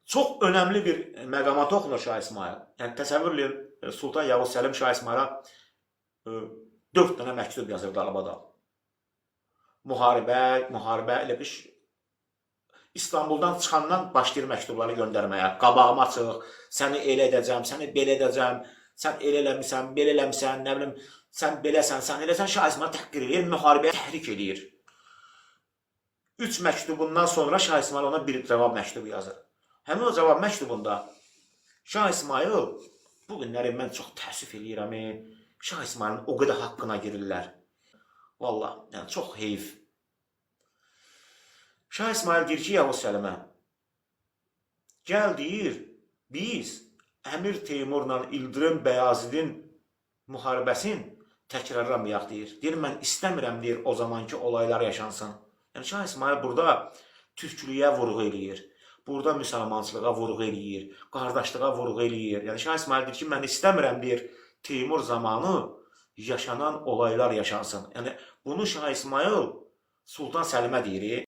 Çox önəmli bir məqama toxunur Şah İsmayıl. Yəni təsəvvür edin, Sultan Yavuz Səlim Şah İsmayıla 4 dənə məktub yazırdı arabada. Müharibə elə bir İstanbuldan çıxandan başlayır məktubları göndərməyə. Qabağıma çıx, səni elə edəcəm, səni belə edəcəm, sən elə eləmisən, belə eləmisən, nə bilim, sən beləsən, sən eləsən. Şah İsmayıl təhqir edir, müharibəyə təhrik edir. 3 məktubundan sonra Şah İsmayıl ona bir cavab məktubu yazır. Həmin o cavab məktubunda Şah İsmayıl, bu günləri mən çox təəssüf edirəm, Şah İsmayılın o qədər haqqına girirlər. Valla, yəni çox heyf. Şah İsmayıl deyir ki, Yavuz Səlimə, gəl deyir, biz Əmir Teymurla İldırım Bəyazidin müharibəsini təkrarlamayaq deyir. Deyir, mən istəmirəm deyir, o zamanki olaylar yaşansın. Yəni Şah İsmayıl burada türklüyə vurğu eləyir. Burada müsəlmançılığa vurğu eləyir, qardaşlığa vurğu eləyir. Yəni Şah İsmayıl deyir ki, mən istəmirəm deyir, Teymur zamanı yaşanan olaylar yaşansın. Yəni bunu Şah İsmayıl Sultan Səlimə deyir.